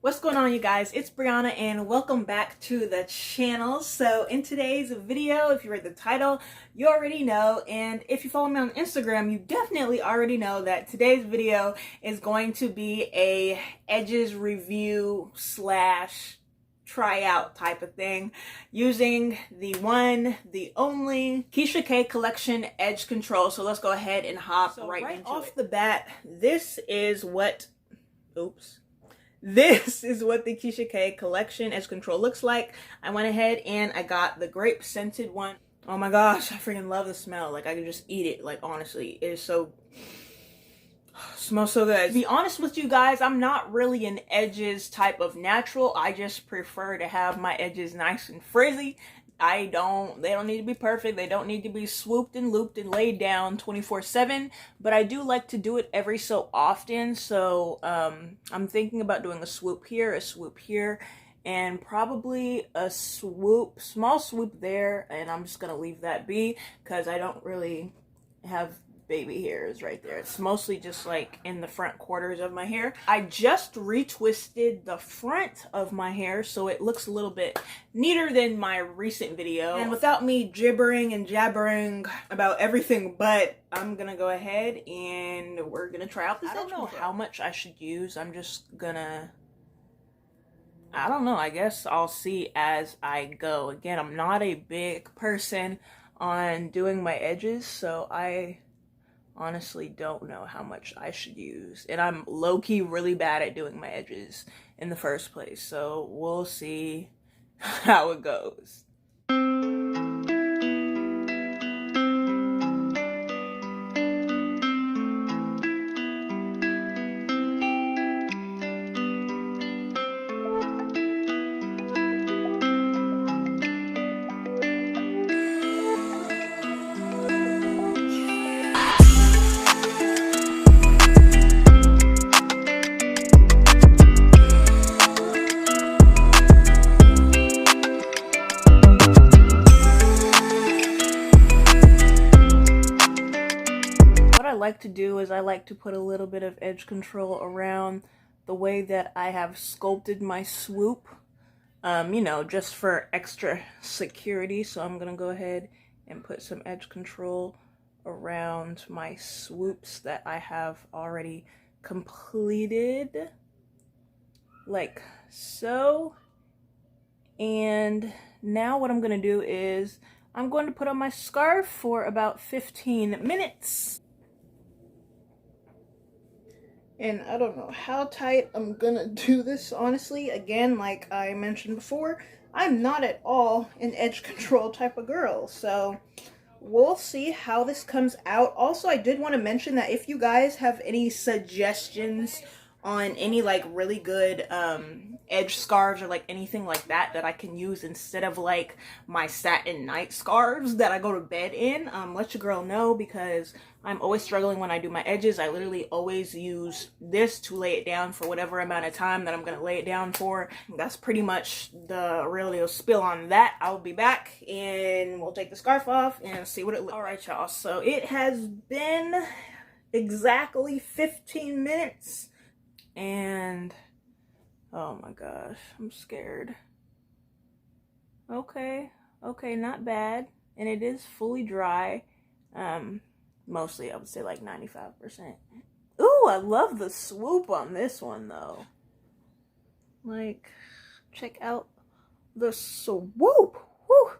What's going on, you guys? It's Bre'Aunna and welcome back to the channel. So in today's video, if you read the title, you already know, and if you follow me on Instagram, you definitely already know that today's video is going to be a edges review slash tryout type of thing using the one, the only KISHA K collection edge control. So let's go ahead and hop right into off the bat. This is what the KISHA K collection edge control looks like. I went ahead and I got the grape scented one. Oh my gosh, I freaking love the smell. Like, I could just eat it. Like, honestly, it is so... smells so good. To be honest with you guys, I'm not really an edges type of natural. I just prefer to have my edges nice and frizzy. They don't need to be perfect. They don't need to be swooped and looped and laid down 24/7, but I do like to do it every so often. So I'm thinking about doing a swoop here, and probably a small swoop there, and I'm just gonna leave that be because I don't really have baby hairs right there. It's mostly just like in the front quarters of my hair. I just retwisted the front of my hair so it looks a little bit neater than my recent video. And without me gibbering and jabbering about everything, but I'm gonna go ahead and we're gonna try out this. I don't know how much I should use. I'm just gonna, I don't know, I guess I'll see as I go. Again, I'm not a big person on doing my edges, so I honestly don't know how much I should use, and I'm low-key really bad at doing my edges in the first place, so we'll see how it goes. Like to do is I like to put a little bit of edge control around the way that I have sculpted my swoop, you know, just for extra security. So I'm gonna go ahead and put some edge control around my swoops that I have already completed, like so. And now what I'm gonna do is I'm going to put on my scarf for about 15 minutes. And I don't know how tight I'm gonna do this, honestly. Again, like I mentioned before, I'm not at all an edge control type of girl. So we'll see how this comes out. Also, I did want to mention that if you guys have any suggestions on any like really good edge scarves or like anything like that that I can use instead of like my satin night scarves that I go to bed in, let your girl know, because I'm always struggling when I do my edges. I literally always use this to lay it down for whatever amount of time that I'm gonna lay it down for. That's pretty much the real deal spill on that. I'll be back and we'll take the scarf off and see what it looks like. Alright, y'all, so it has been exactly 15 minutes. And oh my gosh, I'm scared. Okay, not bad. And it is fully dry. Mostly I would say like 95%. Ooh, I love the swoop on this one though. Like, check out the swoop. Woo!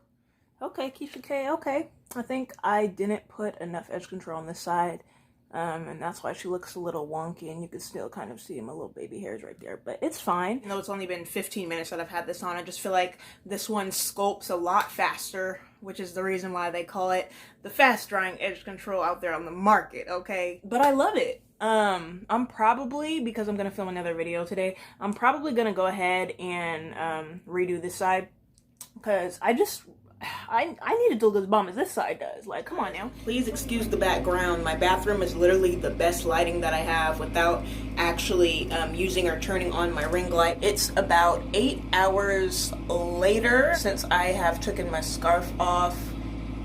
Okay, KISHA K, okay. I think I didn't put enough edge control on this side. And that's why she looks a little wonky, and you can still kind of see my little baby hairs right there, but it's fine. Even though it's only been 15 minutes that I've had this on, I just feel like this one sculpts a lot faster, which is the reason why they call it the fast drying edge control out there on the market, okay? But I love it. I'm probably, because I'm gonna film another video today, I'm probably gonna go ahead and redo this side, because I need to do as bomb as this side does. Like, come on now. Please excuse the background. My bathroom is literally the best lighting that I have without actually using or turning on my ring light. It's about 8 hours later since I have taken my scarf off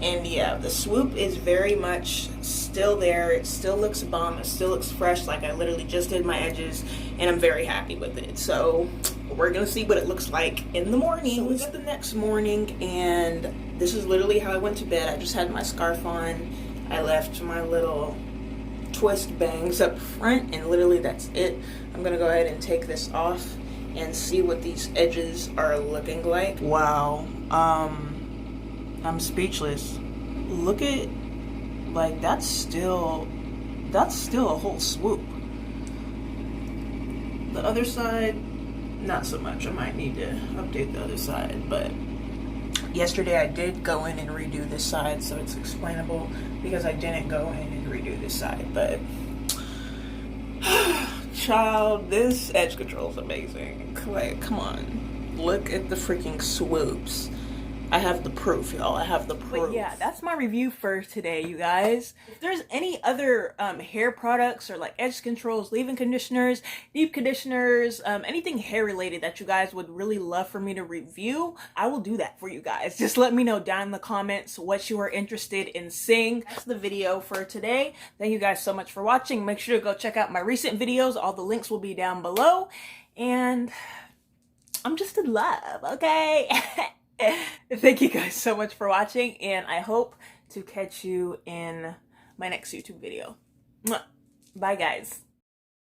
And yeah, the swoop is very much still there. It still looks bomb. It still looks fresh. Like I literally just did my edges and I'm very happy with it. So we're gonna see what it looks like in the morning. So it's the next morning and this is literally how I went to bed. I just had my scarf on. I left my little twist bangs up front and literally that's it. I'm gonna go ahead and take this off and see what these edges are looking like. Wow. I'm speechless. Look at, like, that's still a whole swoop. The other side, not so much. I might need to update the other side, but yesterday I did go in and redo this side, so it's explainable because I didn't go in and redo this side, but child, this edge control is amazing. Like, come on. Look at the freaking swoops. I have the proof, y'all. I have the proof. But yeah, that's my review for today, you guys. If there's any other hair products or like edge controls, leave-in conditioners, deep conditioners, anything hair related that you guys would really love for me to review, I will do that for you guys. Just let me know down in the comments what you are interested in seeing. That's the video for today. Thank you guys so much for watching. Make sure to go check out my recent videos. All the links will be down below. And I'm just in love, okay? Thank you guys so much for watching, and I hope to catch you in my next YouTube video. Bye, guys.